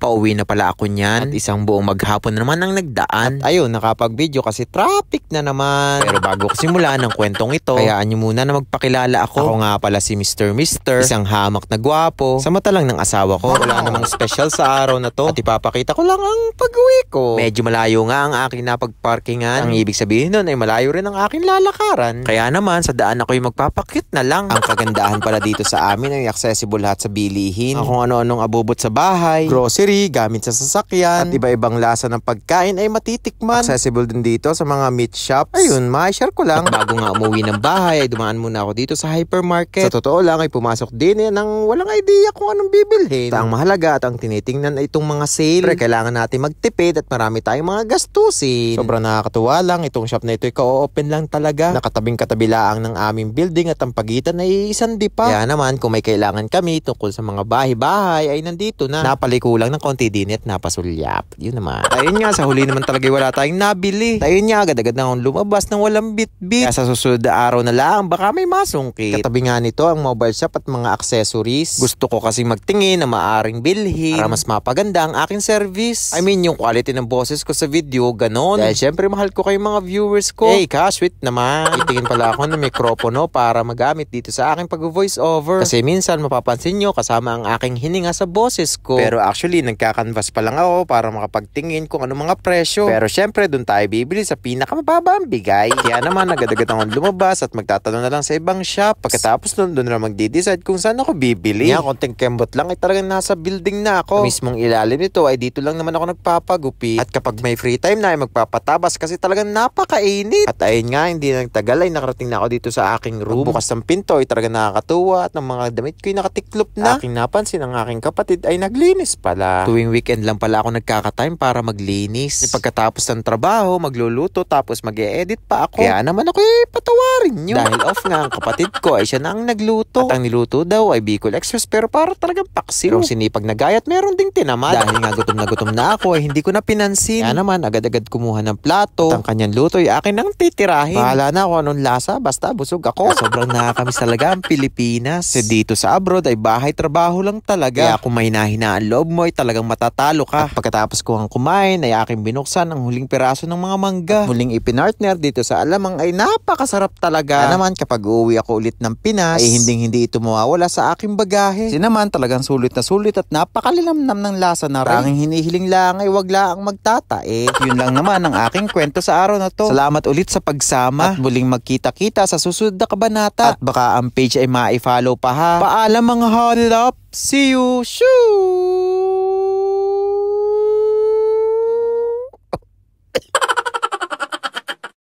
pauwi na pala ako niyan. At isang buong maghapon na naman ang nagdaan. At ayun, nakapag-video kasi traffic na naman. Pero bago ko simula ng kwentong ito, hayaan nyo muna na magpakilala ako. Ako nga pala si Mr. Isang hamak na gwapo. Sa mata lang ng asawa ko, wala namang special sa araw na to. At ipapakita ko lang ang pag-uwi ko. Medyo malayo nga ang aking napagparkingan. Ang ibig sabihin nun ay malayo rin ang aking lalakaran. Kaya naman, sa daan ako yung magpapakit na lang. Ang kagandahan pala dito sa amin ay accessible lahat sa bilihin. Kung ano-anong abubot sa bahay, grocery, gamit sa sasakyan, at iba-ibang lasa ng pagkain ay matitikman. Accessible din dito sa mga meat shops. Ayun, ma-share ko lang. At bago nga umuwi ng bahay, ay dumaan muna ako dito sa hypermarket. Sa totoo lang ay pumasok din ng walang idea kung anong bibilhin. Ang mahalaga at ang tinitingnan ay itong mga sale. Pero kailangan natin magtipid at marami tayong mga gastusin. Sobrang nakakatuwa lang. Itong shop na ito ay ka-open lang talaga. Nakatabing-katabi lang ng aming building at ang pagitan ay isang dipa. Kaya naman kung may kailangan kami tungkol sa mga bahay-bahay ay nandito na. Napaliko lang ng konti din at napasulyap. Yun naman. Ayun nga, sa huli naman talaga wala tayong nabili. Ayun nga, agad-agad na akong lumabas ng walang bit-bit. Kaya sa susunod na araw na lang, baka may masungkit. Katabi nga nito ang mobile shop at mga accessories. Gusto ko kasi magtingin na maaring bilhin para mas mapaganda ang aking service. I mean, yung quality ng boses ko sa video, ganon. Dahil syempre mahal ko kayong mga viewers ko. Hey, ka-sweet naman. Itingin pala ako ng mikropono para magamit dito sa aking pag-voice over. Kasi minsan mapapansin nyo kasama ang aking hininga sa boses ko. Pero actually, nagka-canvas pa lang ako para makapagtingin kung ano mga presyo. Pero syempre, dun tayo bibili sa pinakamababa ang bigay. Kaya naman, agad-agad akong lumabas at magtatanong na lang sa ibang shop. Pagkatapos nun, dun na mag-decide kung saan ako bibili. Kaya konting kembot lang ay talagang nasa building na ako. Sa mismong ilalim nito ay dito lang naman ako nagpapagupit. At kapag may free time na ay magpapatabas kasi talagang napakainit. At ayun nga, hindi nagtagal ay nakarating na ako dito sa aking room. Bukas ng pinto ay talagang nakakatuwa at ng mga damit ko ay nakatiklop na. Aking napansin ang aking kapatid ay naglinis pala. Tuwing weekend lang pala ako nagkakatime para maglinis. Pagkatapos ng trabaho, magluluto tapos mag-e-edit pa ako. Kaya naman ako patawarin nyo. Dahil off nga ang kapatid ko ay siya na ang nagluto. At ang niluto daw ay Bicol Express pero para talagang paksiw. Pero sinipag na gayat meron ding tinamad. Dahil nga gutom na ako ay hindi ko na pinansin. Kaya naman agad-agad kumuha ng plato. At ang kanyang luto ay akin nang titirahin. Bahala na kung anong lasa basta busog ako. Sobrang nakakamiss talaga ang Pilipinas. Kasi dito sa abroad ay bahay trabaho lang talaga. Kaya kung may hinahinaan loob mo ay talagang matatalo ka. At pagkatapos ko ang kumain ay aking binuksan ang huling piraso ng mga mangga. At muling ipinartner dito sa Alamang ay napakasarap talaga. Kaya naman kapag uuwi ako ulit ng Pinas ay hindi ito mawawala sa aking bagahe. Kasi naman talagang sulit na sulit at napakalilamnam ng lasa na rin. Tanging hinihiling lang ay wag laang magtatae. Yun lang naman ang aking kwento sa araw na to. Salamat ulit sa pagsama. At muling magkita-kita sa susunod na kabanata. At baka ang page ay ma-follow pa ha. Paalam mga holop. See you. Shoo!